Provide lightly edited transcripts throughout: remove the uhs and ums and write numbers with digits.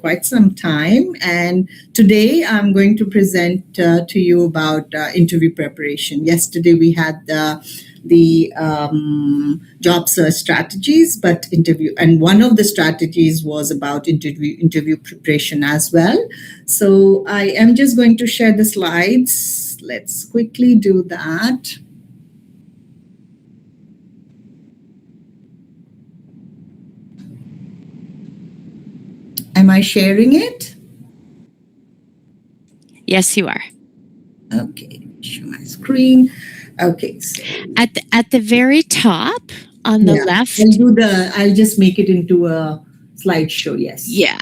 quite some time. And today I'm going to present to you about interview preparation. Yesterday we had the job search strategies, but one of the strategies was about interview preparation as well. So I am just going to share the slides. Let's quickly do that. Am I sharing it? Yes, you are. Okay, show my screen. Okay, so At the very top on the left. I'll just make it into a slideshow. Yes. Yeah.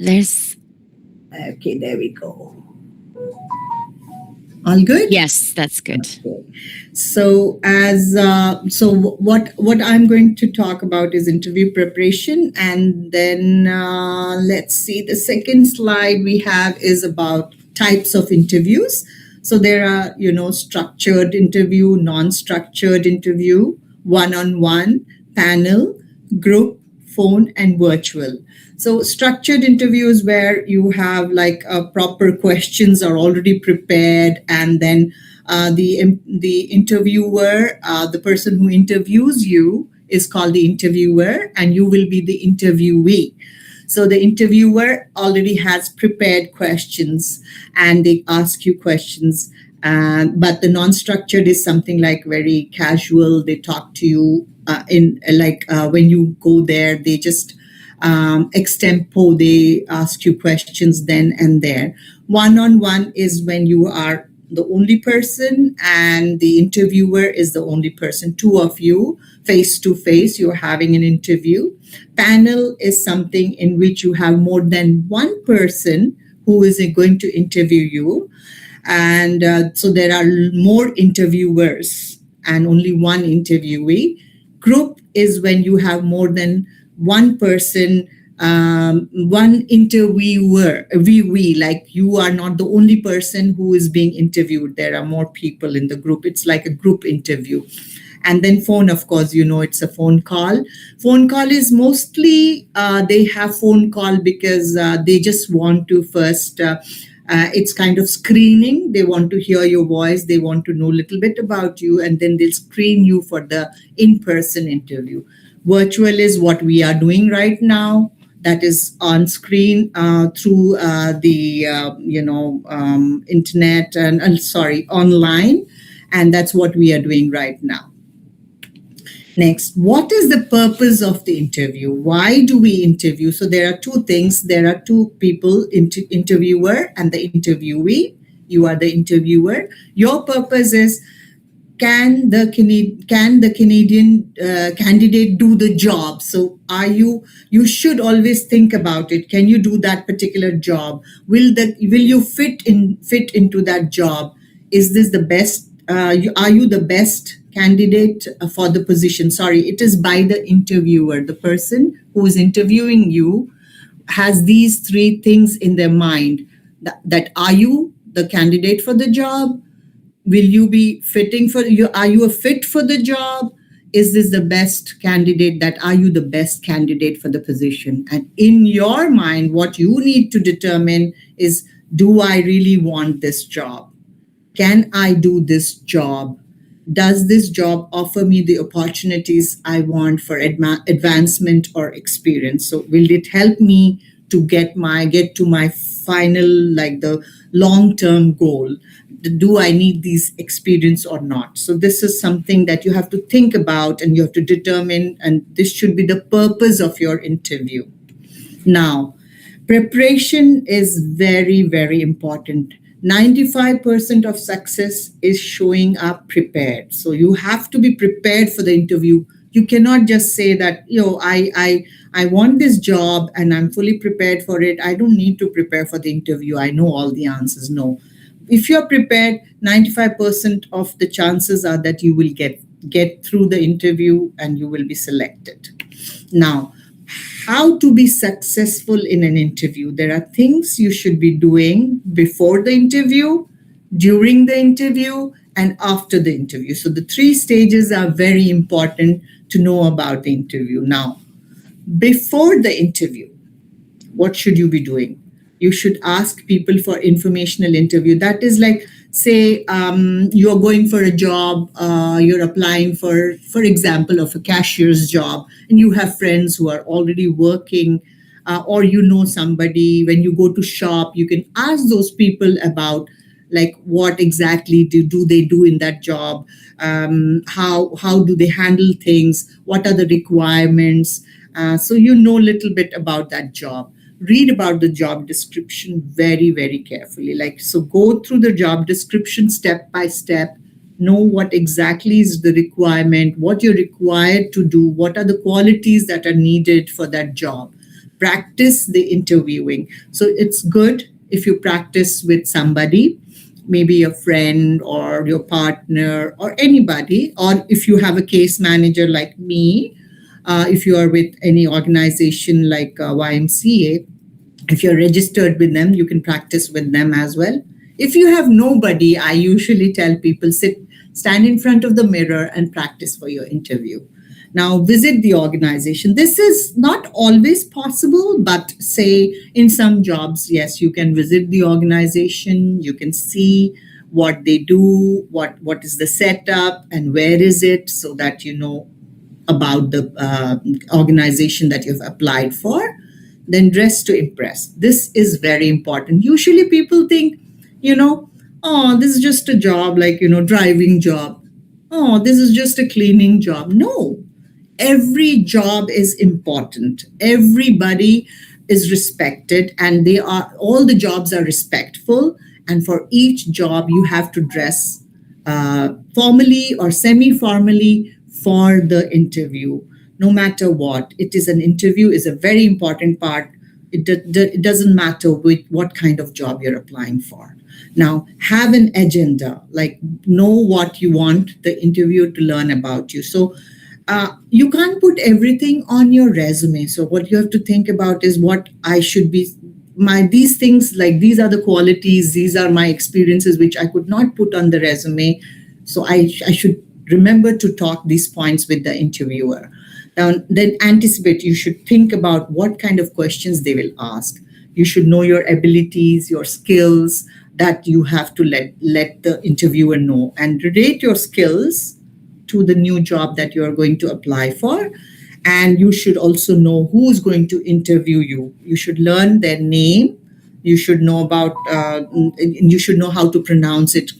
Okay, there we go. All good? Yes, that's good. Okay. So what I'm going to talk about is interview preparation, and then let's see, the second slide we have is about types of interviews. So there are, structured interview, non-structured interview, one-on-one, panel, group, phone, and virtual. So structured interviews where you have like proper questions are already prepared, and then the interviewer, the person who interviews you is called the interviewer, and you will be the interviewee. So the interviewer already has prepared questions and they ask you questions. But the non-structured is something like very casual. They talk to you when you go there, they just extempo, they ask you questions then and there. One-on-one is when you are the only person and the interviewer is the only person, two of you face to face, you're having an interview. Panel is something in which you have more than one person who is going to interview you. And so there are more interviewers and only one interviewee. Group is when you have more than one person, one interviewer, like you are not the only person who is being interviewed. There are more people in the group. It's like a group interview. And then phone, of course, it's a phone call. Phone call is mostly, they have phone call because they just want to first, it's kind of screening. They want to hear your voice. They want to know a little bit about you, and then they'll screen you for the in-person interview. Virtual is what we are doing right now. That is on screen through the internet and online, and that's what we are doing right now. Next, what is the purpose of the interview? Why do we interview? So there are two things. There are two people, interviewer and the interviewee. You are the interviewer. Your purpose is, can the Canadian candidate do the job? So you should always think about it. Can you do that particular job? Will you fit into that job? Is this the best? Are you the best candidate for the position? Sorry, it is by the interviewer. The person who is interviewing you has these three things in their mind. That are you the candidate for the job? Will you be fitting for you? Are you a fit for the job? Is this the best candidate? Are you the best candidate for the position? And in your mind, what you need to determine is, do I really want this job? Can I do this job? Does this job offer me the opportunities I want for advancement or experience? So will it help me to get to my final, like the long-term goal? Do I need these experience or not? So this is something that you have to think about and you have to determine, and this should be the purpose of your interview. Now, preparation is very, very important. 95% of success is showing up prepared. So you have to be prepared for the interview. You cannot just say that, I want this job and I'm fully prepared for it. I don't need to prepare for the interview. I know all the answers. No. If you're prepared, 95% of the chances are that you will get through the interview and you will be selected. Now, how to be successful in an interview? There are things you should be doing before the interview, during the interview, and after the interview. So the three stages are very important to know about the interview. Now, before the interview, What should you be doing? You should ask people for informational interview. That is like, say, you're going for a job, you're applying for example, of a cashier's job, and you have friends who are already working, or you know somebody. When you go to shop, you can ask those people about, like, what exactly do they do in that job, how do they handle things, what are the requirements, so you know a little bit about that job. Read about the job description very, very carefully. Like, so go through the job description step by step, know what exactly is the requirement, what you're required to do, what are the qualities that are needed for that job. Practice the interviewing. So it's good if you practice with somebody, maybe a friend or your partner or anybody, or if you have a case manager like me, if you are with any organization like YMCA, if you're registered with them, you can practice with them as well. If you have nobody, I usually tell people, stand in front of the mirror and practice for your interview. Now, visit the organization. This is not always possible, but say in some jobs, yes, you can visit the organization, you can see what they do, what is the setup, and where is it, so that you know about the organization that you've applied for. Then dress to impress. This is very important. Usually people think, you know, oh, this is just a job, like, driving job. Oh, this is just a cleaning job. No, every job is important. Everybody is respected, and all the jobs are respectful. And for each job, you have to dress formally or semi formally for the interview. No matter what, it is an interview, is a very important part. It doesn't matter with what kind of job you're applying for. Now, have an agenda, like, know what you want the interviewer to learn about you. So you can't put everything on your resume. So what you have to think about is, what I should be, these things, like, these are the qualities, these are my experiences which I could not put on the resume. So I should remember to talk these points with the interviewer. Now, then anticipate. You should think about what kind of questions they will ask. You should know your abilities, your skills, that you have to let the interviewer know, and relate your skills to the new job that you are going to apply for. And you should also know who is going to interview you. You should learn their name. You should know about, you should know how to pronounce it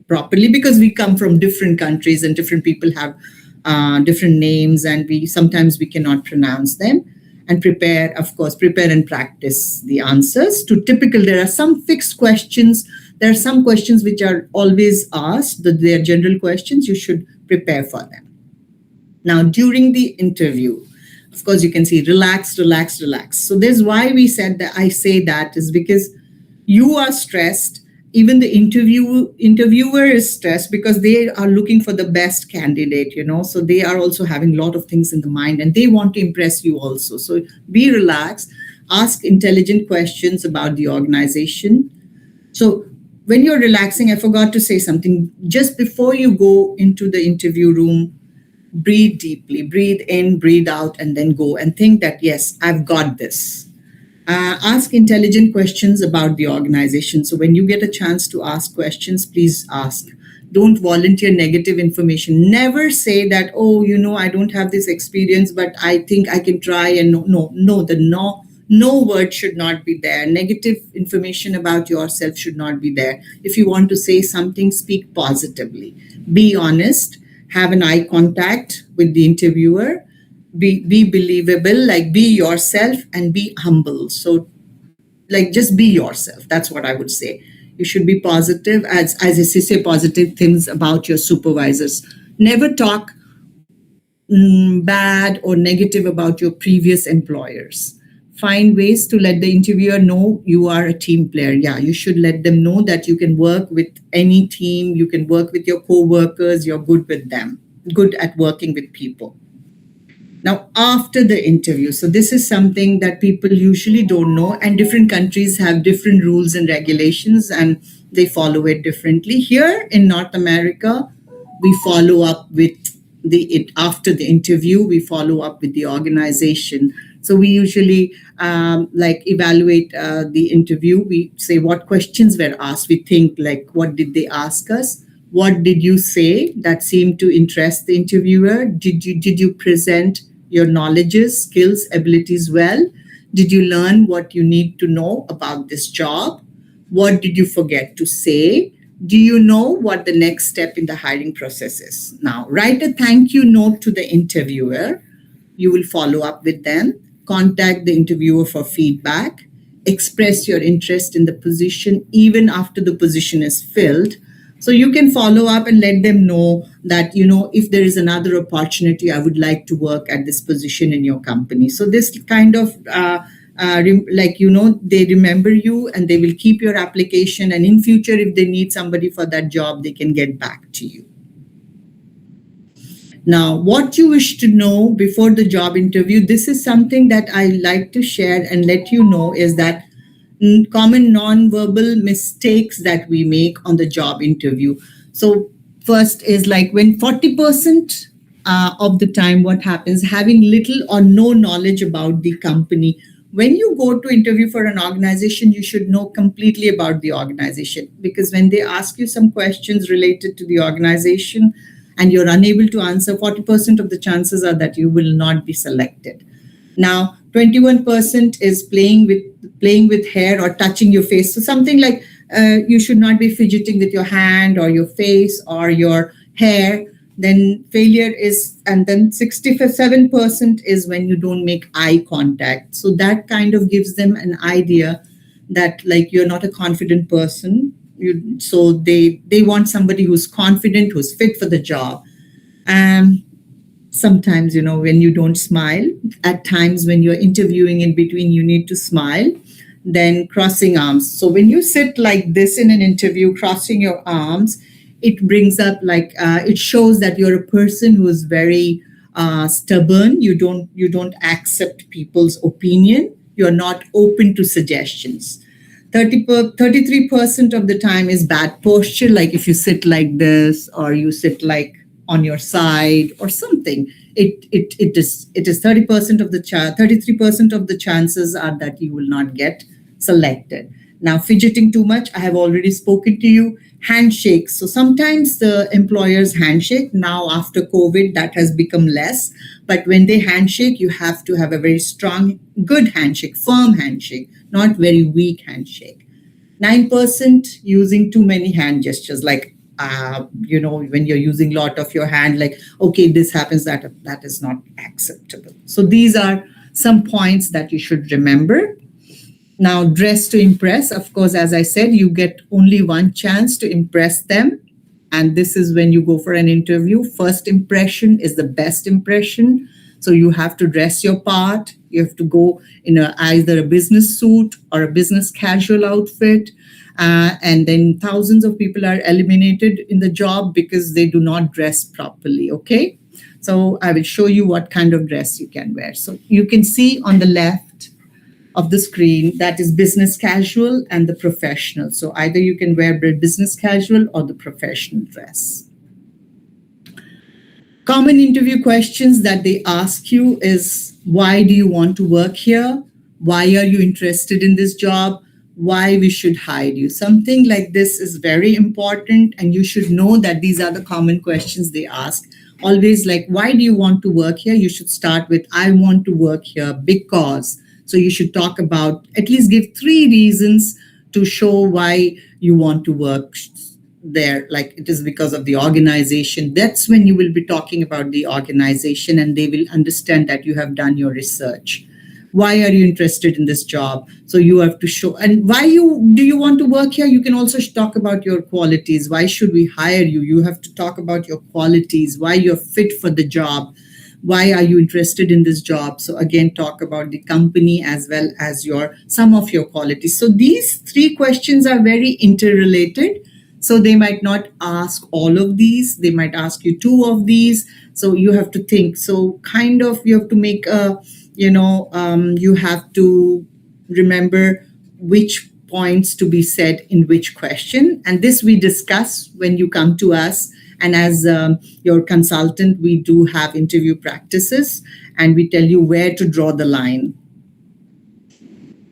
properly, because we come from different countries and different people have different names, and we cannot pronounce them. And prepare, of course, prepare and practice the answers to typical. There are some fixed questions. There are some questions which are always asked, that they are general questions. You should prepare for them. Now, during the interview, of course, you can see, relax, relax, relax. So there's why we said that. I say that is because you are stressed. Even the interviewer is stressed, because they are looking for the best candidate, so they are also having a lot of things in the mind, and they want to impress you also. So be relaxed, ask intelligent questions about the organization. So when you're relaxing, I forgot to say something. Just before you go into the interview room, breathe deeply, breathe in, breathe out, and then go and think that, yes, I've got this. Ask intelligent questions about the organization. So when you get a chance to ask questions, please ask. Don't volunteer negative information. Never say that, oh, I don't have this experience, but I think I can try. And no word should not be there. Negative information about yourself should not be there. If you want to say something, speak positively. Be honest. Have an eye contact with the interviewer. Be believable, like, be yourself, and be humble. So, like, just be yourself. That's what I would say. You should be positive, as I say, positive things about your supervisors. Never talk bad or negative about your previous employers. Find ways to let the interviewer know you are a team player. Yeah, you should let them know that you can work with any team, you can work with your co-workers, you're good with them, good at working with people. Now, after the interview, so this is something that people usually don't know, and different countries have different rules and regulations, and they follow it differently. Here in North America, we follow up with after the interview, we follow up with the organization. So we usually like evaluate the interview. We say what questions were asked. We think like, what did they ask us? What did you say that seemed to interest the interviewer? Did you present your knowledges, skills, abilities well? Did you learn what you need to know about this job? What did you forget to say? Do you know what the next step in the hiring process is? Now, write a thank you note to the interviewer. You will follow up with them, contact the interviewer for feedback, express your interest in the position even after the position is filled. So you can follow up and let them know that, if there is another opportunity, I would like to work at this position in your company. So this kind of they remember you and they will keep your application, and in future if they need somebody for that job, they can get back to you. Now, what you wish to know before the job interview, this is something that I like to share and let you know, is that common non-verbal mistakes that we make on the job interview. So first is like when 40% of the time, what happens, having little or no knowledge about the company. When you go to interview for an organization, you should know completely about the organization, because when they ask you some questions related to the organization and you're unable to answer, 40% of the chances are that you will not be selected. Now, 21% is playing with hair or touching your face. So something like you should not be fidgeting with your hand or your face or your hair. Then failure is, and then 67% is when you don't make eye contact. So that kind of gives them an idea that like you're not a confident person. So they want somebody who's confident, who's fit for the job. And sometimes, when you don't smile, at times when you're interviewing in between, you need to smile. Then crossing arms. So when you sit like this in an interview, crossing your arms, it brings up like it shows that you're a person who is very stubborn. You don't accept people's opinion. You're not open to suggestions. 33% of the time is bad posture, like if you sit like this or you sit like on your side or something. It is 30% of the 33% of the chances are that you will not get selected. Now, fidgeting too much, I have already spoken to you. Handshakes. So sometimes the employers handshake. Now after COVID, that has become less. But when they handshake, you have to have a very strong, good handshake, firm handshake, not very weak handshake. 9% using too many hand gestures, like when you're using a lot of your hand, like, okay, this happens, that is not acceptable. So these are some points that you should remember. Now, dress to impress. Of course, as I said, you get only one chance to impress them. And this is when you go for an interview. First impression is the best impression. So you have to dress your part. You have to go in either a business suit or a business casual outfit. And then thousands of people are eliminated in the job because they do not dress properly. Okay. So I will show you what kind of dress you can wear. So you can see on the left of the screen, that is business casual and the professional. So either you can wear business casual or the professional dress. Common interview questions that they ask you is, why do you want to work here? Why are you interested in this job? Why we should hire you? Something like this is very important, and you should know that these are the common questions they ask. Always like, why do you want to work here? You should start with, I want to work here because. So you should talk about, at least give 3 reasons to show why you want to work there. Like it is because of the organization. That's when you will be talking about the organization, and they will understand that you have done your research. Why are you interested in this job? So you have to show, and do you want to work here? You can also talk about your qualities. Why should we hire you? You have to talk about your qualities, why you're fit for the job. Why are you interested in this job? So again, talk about the company as well as some of your qualities. So these 3 questions are very interrelated. So they might not ask all of these. They might ask you 2 of these. So you have to think. So kind of you have to make you have to remember which points to be said in which question. And this we discuss when you come to us. And as your consultant, we do have interview practices, and we tell you where to draw the line.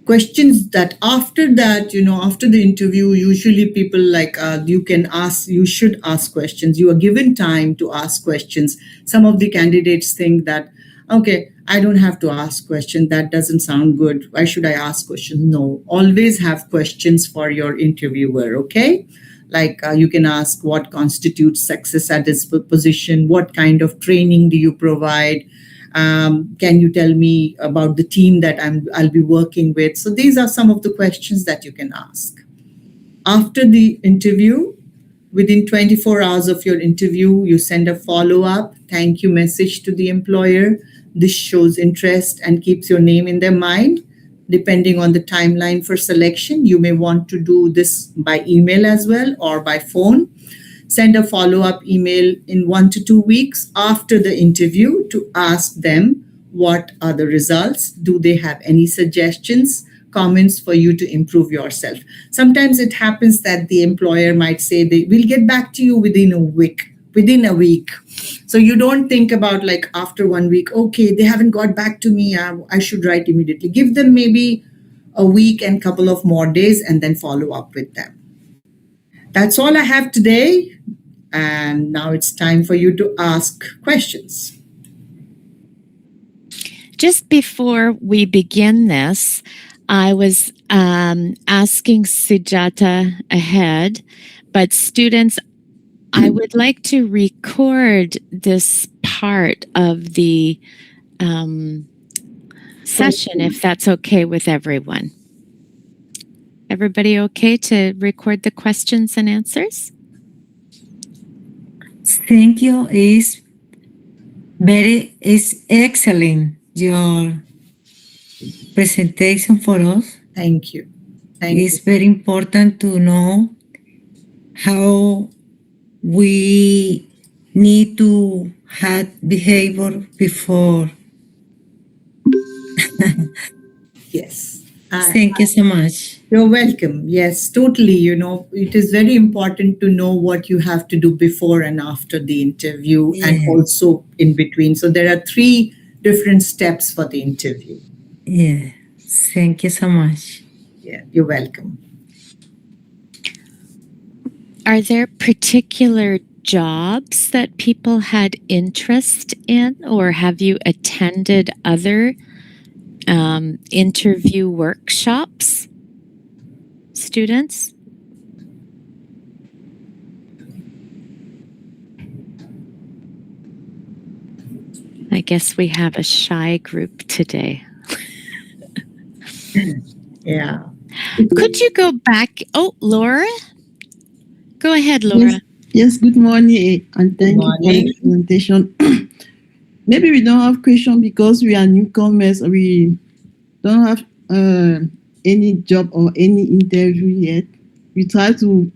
questions that after that, after the interview, usually people like, you should ask questions. You are given time to ask questions. Some of the candidates think that, okay, I don't have to ask questions. That doesn't sound good. Why should I ask questions? No, always have questions for your interviewer, okay? Like you can ask what constitutes success at this position, what kind of training do you provide, can you tell me about the team that I'll be working with? So these are some of the questions that you can ask. After the interview, within 24 hours of your interview, you send a follow-up thank you message to the employer. This shows interest and keeps your name in their mind. Depending on the timeline for selection, you may want to do this by email as well or by phone. Send a follow-up email in 1 to 2 weeks after the interview to ask them what are the results. Do they have any suggestions, comments for you to improve yourself? Sometimes it happens that the employer might say they will get back to you within a week. So you don't think about like after 1 week, okay, they haven't got back to me, I should write immediately. Give them maybe a week and couple of more days and then follow up with them. That's all I have today. And now it's time for you to ask questions. Just before we begin this, I was asking Sujata ahead, but students, I would like to record this part of the session, if that's okay with everyone. Everybody okay to record the questions and answers? Thank you. It's excellent, your presentation for us. Thank you. It's very important to know how we need to have behavior before. Yes. Thank you so much. You're welcome. Yes, totally. It is very important to know what you have to do before and after the interview and also in between. So there are 3 different steps for the interview. Yeah. Thank you so much. Yeah, you're welcome. Are there particular jobs that people had interest in, or have you attended other interview workshops, students? I guess we have a shy group today. Yeah. Could you go back? Oh, Laura? Go ahead, Laura. Yes, good morning, and thank you for the presentation. Maybe we don't have question because we are newcomers. We don't have any job or any interview yet. We try to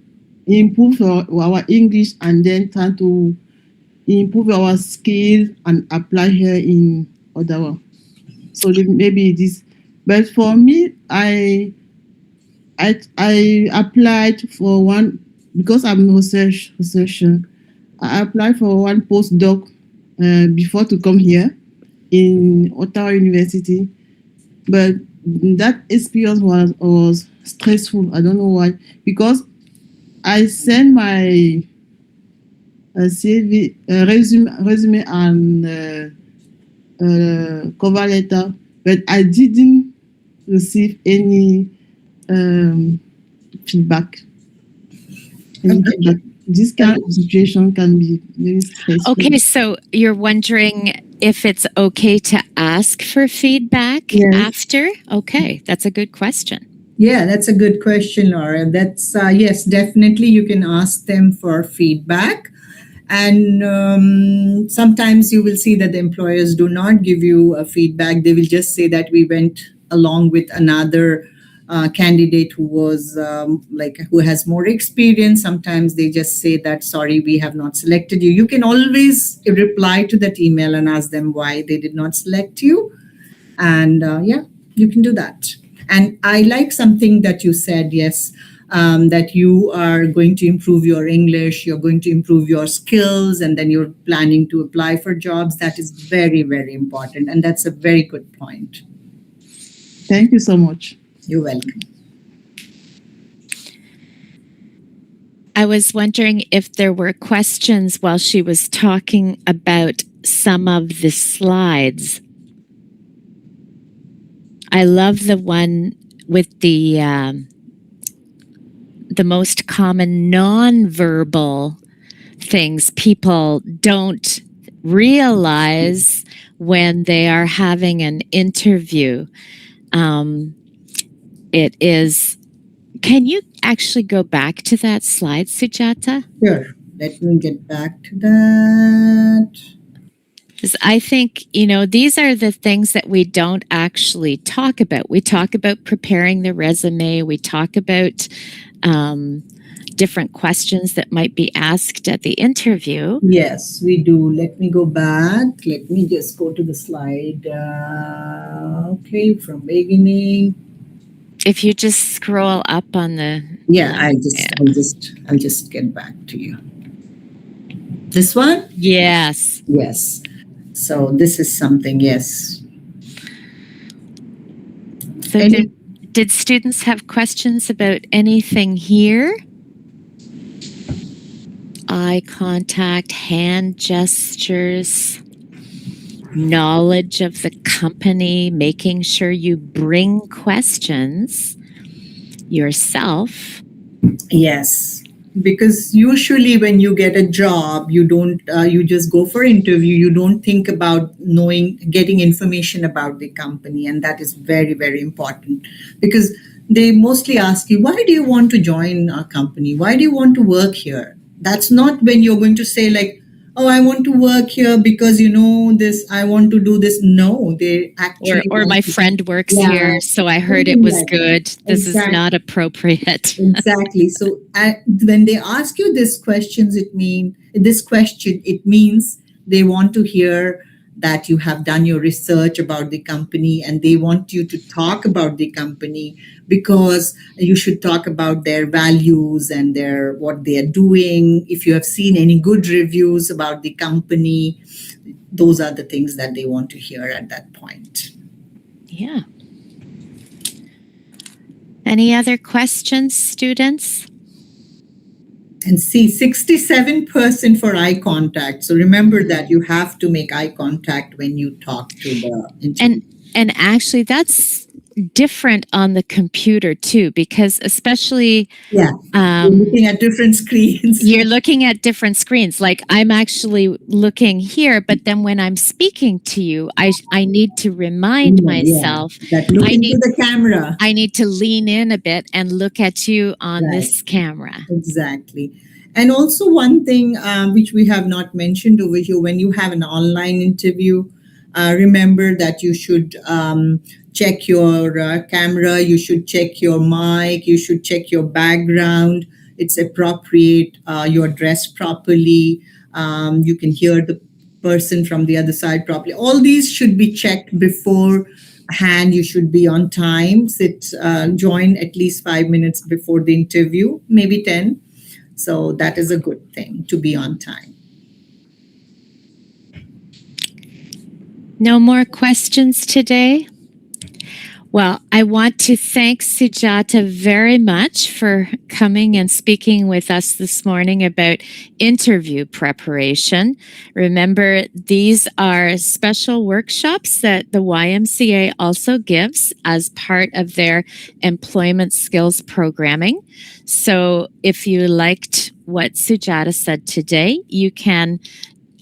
improve our English and then try to improve our skills and apply here in Ottawa. So maybe this. But for me, I applied for one because I'm a researcher. I applied for one postdoc before to come here in Ottawa University, but that experience was stressful. I don't know why, because I sent my CV, resume and cover letter, but I didn't receive any feedback. This kind of situation can be very stressful. Okay, so you're wondering if it's okay to ask for feedback after? Okay, that's a good question. Yeah, that's a good question, Laura. That's yes, definitely you can ask them for feedback. And sometimes you will see that the employers do not give you a feedback. They will just say that we went along with another candidate who was who has more experience. Sometimes they just say that, sorry, we have not selected you. You can always reply to that email and ask them why they did not select you. And yeah, you can do that. And I like something that you said, yes, that you are going to improve your English, you're going to improve your skills, and then you're planning to apply for jobs. That is very, very important. And that's a very good point. Thank you so much. You're welcome. I was wondering if there were questions while she was talking about some of the slides. I love the one with the most common nonverbal things people don't realize when they are having an interview. It is. Can you actually go back to that slide, Sujata? Sure. Let me get back to that. Because I think, these are the things that we don't actually talk about. We talk about preparing the resume, we talk about different questions that might be asked at the interview. Yes, we do. Let me go back. Let me just go to the slide. Okay, from beginning. If you just scroll up on the Yeah, I'll just get back to you. This one? Yes. Yes. So this is something, yes. So did students have questions about anything here? Eye contact, hand gestures, knowledge of the company, making sure you bring questions yourself. Yes, because usually when you get a job, you don't you just go for interview. You don't think about getting information about the company, and that is very, very important because they mostly ask you, why do you want to join our company? Why do you want to work here? That's not when you're going to say like, oh, I want to work here because this, I want to do this. No, they actually or my friend works here, so I heard it something was like good. that. This is Exactly. not appropriate. Exactly. So when they ask you this questions, it means they want to hear that you have done your research about the company and they want you to talk about the company because you should talk about their values and what they are doing. If you have seen any good reviews about the company, those are the things that they want to hear at that point. Yeah. Any other questions, students? And see, 67% for eye contact. So remember that you have to make eye contact when you talk to the interview. And actually, that's different on the computer too, because especially you're looking at different screens. You're looking at different screens. Like I'm actually looking here, but then when I'm speaking to you, I need to remind myself that look into the camera. I need to lean in a bit and look at you on this camera. Exactly. And also one thing which we have not mentioned over here, when you have an online interview, remember that you should check your camera, you should check your mic, you should check your background. It's appropriate, you're dressed properly, you can hear the person from the other side properly. All these should be checked beforehand. You should be on time. Join at least 5 minutes before the interview, maybe 10. So that is a good thing to be on time. No more questions today? Well, I want to thank Sujata very much for coming and speaking with us this morning about interview preparation. Remember, these are special workshops that the YMCA also gives as part of their employment skills programming. So if you liked what Sujata said today, you can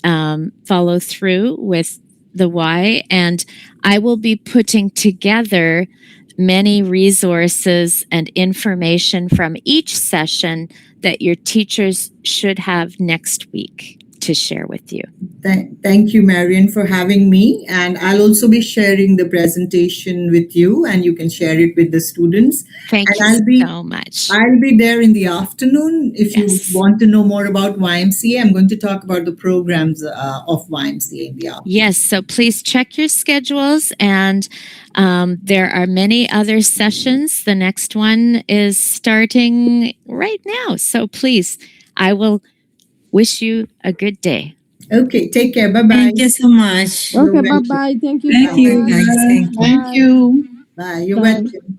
follow through with the why, and I will be putting together many resources and information from each session that your teachers should have next week to share with you. Thank you, Marian, for having me. And I'll also be sharing the presentation with you, and you can share it with the students. Thank you so much. I'll be there in the afternoon. If you want to know more about YMCA, I'm going to talk about the programs of YMCA in the afternoon. Yes, so please check your schedules, and there are many other sessions. The next one is starting right now. So please, I will wish you a good day. Okay, take care. Bye-bye. Thank you so much. Okay, bye-bye. Thank you. Thank you, guys. Thank you. Thank you. Bye. You're Bye. welcome.